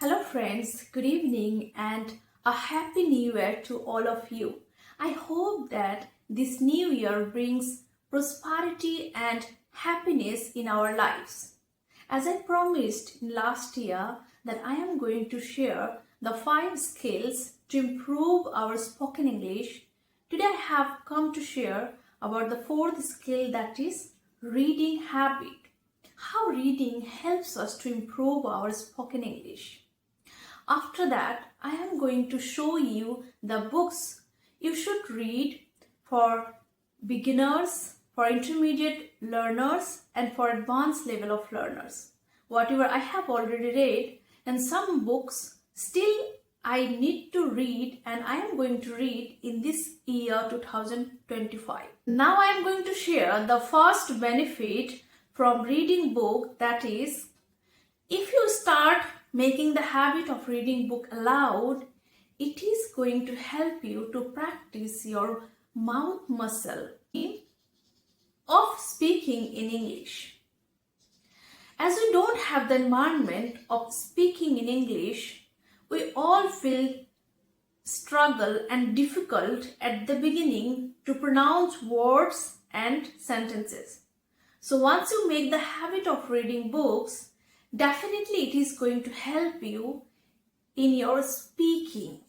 Hello friends, good evening and a happy new year to all of you. I hope that this new year brings prosperity and happiness in our lives. As I promised in last year that I am going to share the 5 skills to improve our spoken English, today I have come to share about the 4th skill, that is reading habit. How reading helps us to improve our spoken English. After that, I am going to show you the books you should read for beginners, for intermediate learners, and for advanced level of learners. Whatever I have already read, and some books still I need to read, and I am going to read in this year 2025. Now I am going to share the first benefit from reading book, that is, if you start making the habit of reading book aloud, it is going to help you to practice your mouth muscle of speaking in English. As we don't have the environment of speaking in English, we all feel struggle and difficult at the beginning to pronounce words and sentences. So once you make the habit of reading books, definitely it is going to help you in your speaking.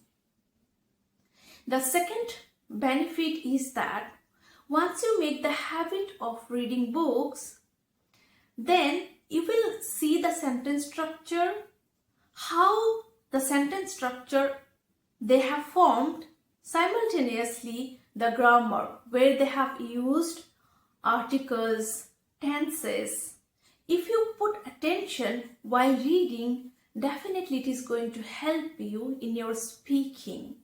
The second benefit is that once you make the habit of reading books, then you will see the sentence structure, how the sentence structure they have formed, simultaneously the grammar, where they have used articles, tenses. If you put attention while reading, definitely it is going to help you in your speaking.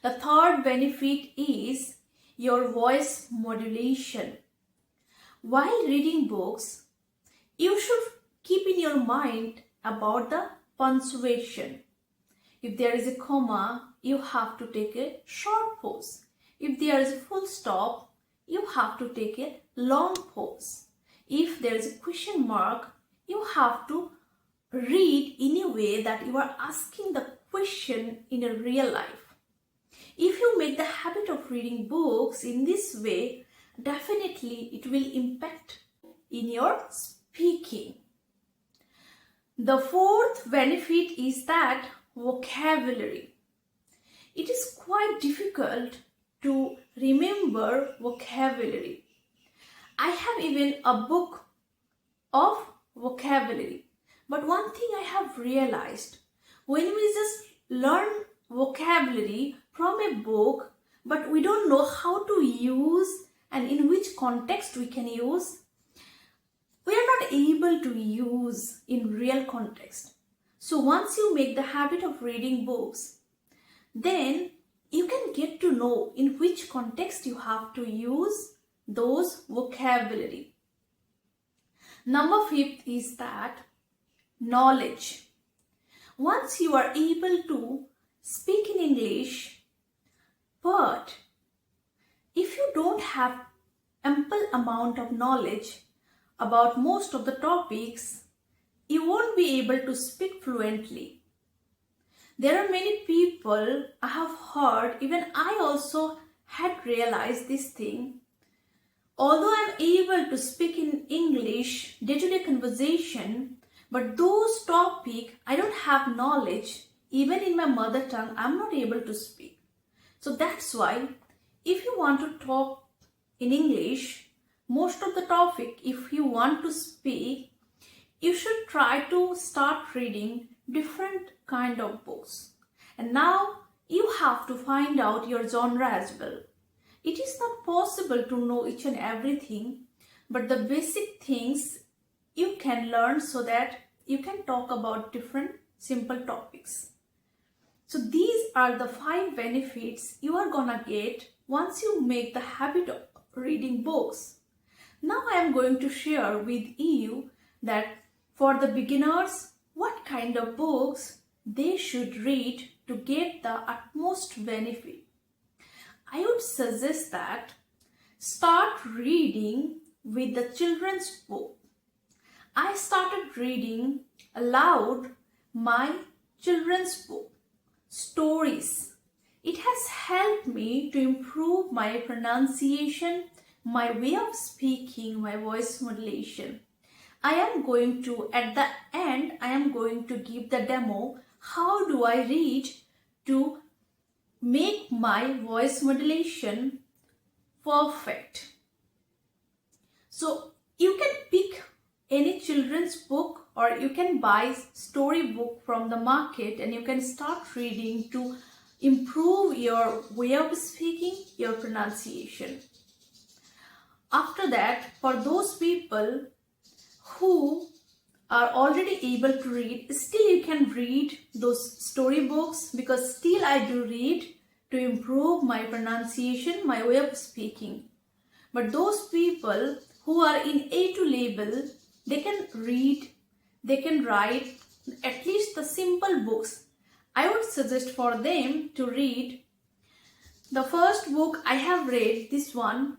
The third benefit is your voice modulation. While reading books, you should keep in your mind about the punctuation. If there is a comma, you have to take a short pause. If there is a full stop, you have to take a long pause. If there is a question mark, you have to read in a way that you are asking the question in a real life. If you make the habit of reading books in this way, definitely it will impact in your speaking. The fourth benefit is that vocabulary. It is quite difficult to remember vocabulary. I have even a book of vocabulary. But one thing I have realized, when we just learn vocabulary from a book, but we don't know how to use and in which context we can use, we are not able to use in real context. So once you make the habit of reading books, then you can get to know in which context you have to use those vocabulary. Number 5 is that knowledge. Once you are able to speak in English, but if you don't have ample amount of knowledge about most of the topics, you won't be able to speak fluently. There are many people I have heard, even I also had realized this thing. Although I am able to speak in English day-to-day conversation, but those topics I don't have knowledge, even in my mother tongue, I'm not able to speak. So that's why if you want to talk in English, most of the topic, if you want to speak, you should try to start reading different kind of books. And now you have to find out your genre as well. It is not possible to know each and everything, but the basic things you can learn so that you can talk about different simple topics. So these are the 5 benefits you are gonna get once you make the habit of reading books. Now I am going to share with you that for the beginners, what kind of books they should read to get the utmost benefit. I would suggest that start reading with the children's book. I started reading aloud my children's book, stories. It has helped me to improve my pronunciation, my way of speaking, my voice modulation. I am going to, at the end, I am going to give the demo. How do I read to make my voice modulation perfect? So you can pick any children's book, or you can buy story book from the market and you can start reading to improve your way of speaking, your pronunciation. After that, for those people who are already able to read, still you can read those storybooks, because still I do read to improve my pronunciation, my way of speaking. But those people who are in A2 level, they can read, they can write at least the simple books. I would suggest for them to read the first book I have read, this one,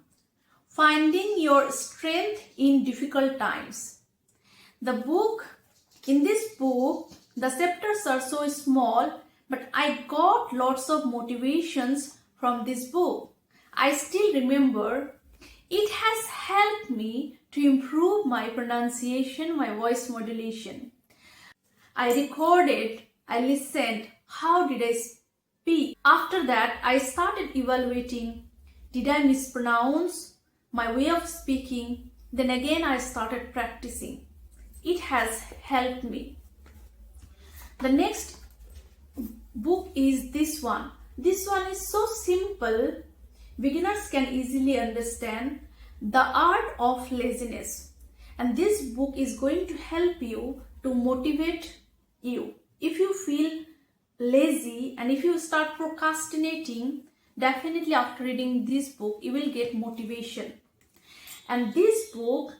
Finding Your Strength in Difficult Times. In this book, the chapters are so small, but I got lots of motivations from this book. I still remember it has helped me to improve my pronunciation, my voice modulation. I recorded, I listened, how did I speak? After that, I started evaluating, did I mispronounce my way of speaking? Then again, I started practicing. It has helped me. The next book is this one. This one is so simple, beginners can easily understand. The Art of Laziness. And this book is going to help you to motivate you. If you feel lazy and if you start procrastinating, definitely after reading this book, you will get motivation. And this book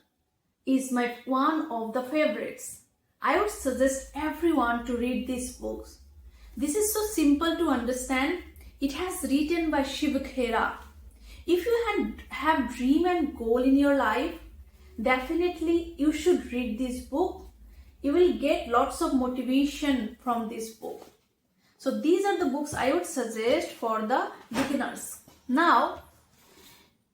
is one of the favorites. I would suggest everyone to read these books. This is so simple to understand. It has written by Shiv Khera. If you have dream and goal in your life, definitely you should read this book. You will get lots of motivation from this book. So these are the books I would suggest for the beginners. Now,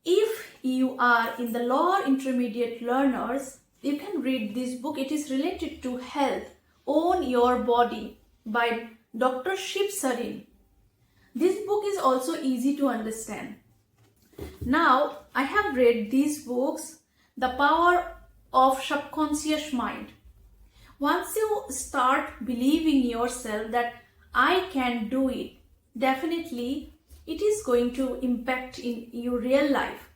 if you are in the lower intermediate learners, you can read this book. It is related to health, Own Your Body by Dr. Shiv Sarin. This book is also easy to understand. Now, I have read these books, The Power of Subconscious Mind. Once you start believing yourself that I can do it, definitely it is going to impact in your real life.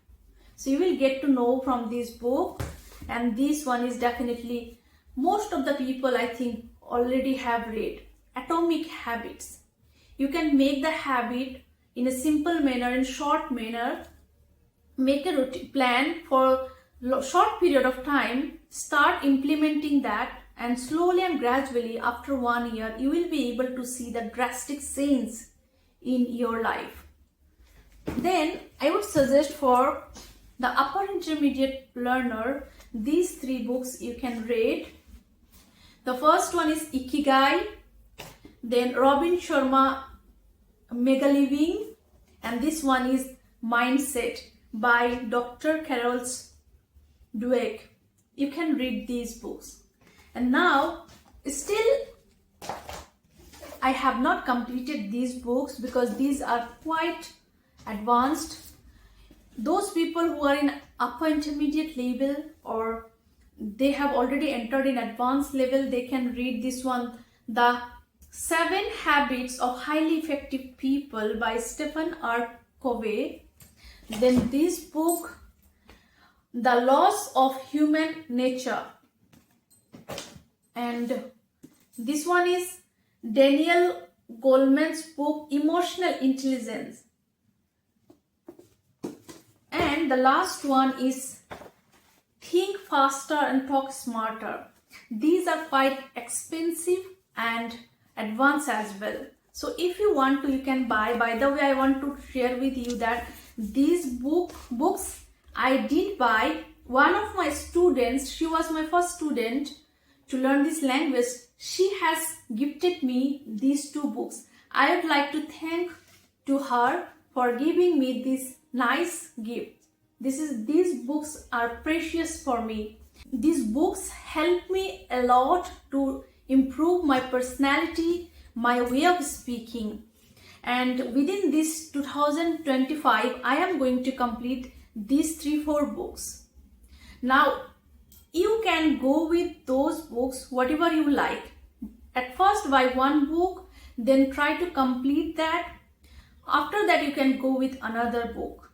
So you will get to know from this book, and this one is definitely, most of the people I think already have read. Atomic Habits. You can make the habit in a simple manner, in short manner. Make a routine plan for a short period of time, start implementing that, and slowly and gradually after 1 year, you will be able to see the drastic change in your life. Then I would suggest for the upper intermediate learner, these 3 books you can read. The first one is Ikigai, then Robin Sharma Mega Living, and this one is Mindset by Dr. Carol Dweck. You can read these books. And now, still, I have not completed these books because these are quite advanced. Those people who are in upper intermediate level or they have already entered in advanced level, they can read this one, The 7 Habits of Highly Effective People by Stephen R. Covey. Then this book, The Laws of Human Nature. And this one is Daniel Goleman's book, Emotional Intelligence. And the last one is Think Faster and Talk Smarter. These are quite expensive and advanced as well. So if you want to, you can buy. By the way, I want to share with you that these books I did buy. One of my students, she was my first student to learn this language. she has gifted me these two books. I would like to thank to her for giving me this nice gift. These books are precious for me. These books help me a lot to improve my personality, my way of speaking. And within this 2025, I am going to complete these 3-4 books. Now, you can go with those books, whatever you like. At first, buy one book, then try to complete that. After that, you can go with another book.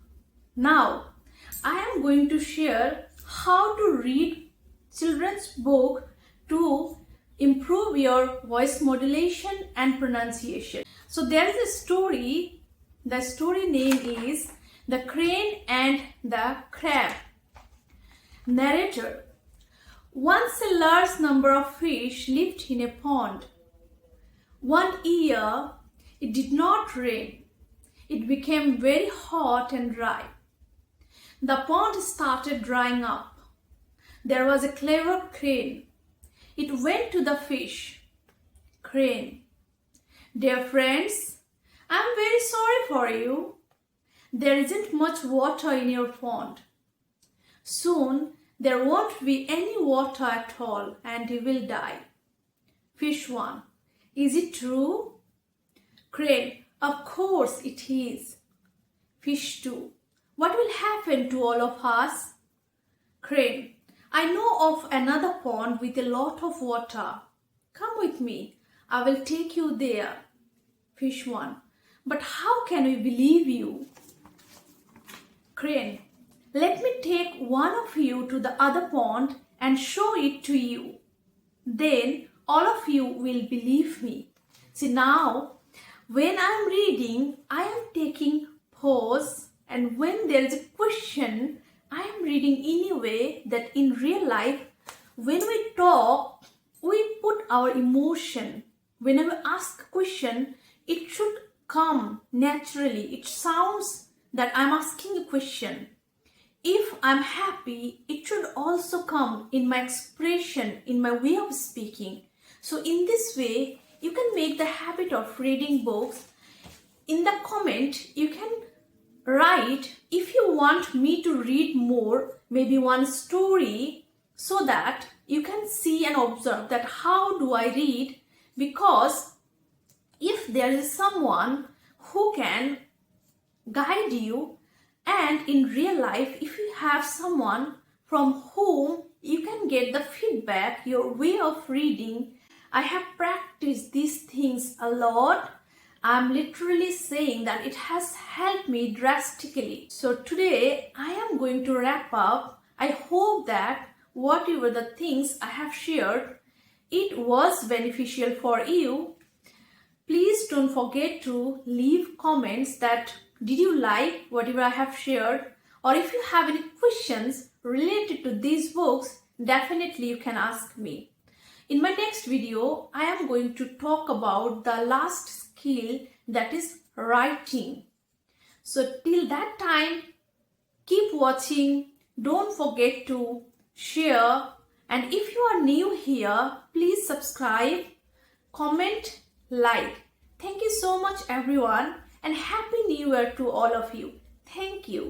Now, I am going to share how to read children's book to improve your voice modulation and pronunciation. So there is a story. The story name is The Crane and the Crab. Narrator: once a large number of fish lived in a pond. One year it did not rain. It became very hot and dry. The pond started drying up. There was a clever crane. It went to the fish. Crane: dear friends, I am very sorry for you. There isn't much water in your pond. Soon there won't be any water at all and you will die. Fish 1: is it true? Crane: of course it is. Fish 2: what will happen to all of us? Crane: I know of another pond with a lot of water. Come with me. I will take you there. Fish 1: but how can we believe you? Crane: let me take one of you to the other pond and show it to you. Then all of you will believe me. See, now when I am reading, I am taking pause, and when there is a question, I am reading in a way that in real life, when we talk, we put our emotion. When we ask a question, it should come naturally. It sounds that I'm asking a question. If I'm happy, it should also come in my expression, in my way of speaking. So in this way, you can make the habit of reading books. In the comment, you can write if you want me to read more, maybe one story, so that you can see and observe that how do I read. Because if there is someone who can guide you, and in real life, if you have someone from whom you can get the feedback, your way of reading, I have practiced these things a lot. I'm literally saying that it has helped me drastically. So today I am going to wrap up. I hope that whatever the things I have shared, it was beneficial for you. Please don't forget to leave comments that did you like whatever I have shared, or if you have any questions related to these books, definitely you can ask me. In my next video, I am going to talk about the last skill, that is writing. So till that time, keep watching. Don't forget to share. And if you are new here, please subscribe, comment, like. Thank you so much everyone, and Happy New Year to all of you. Thank you.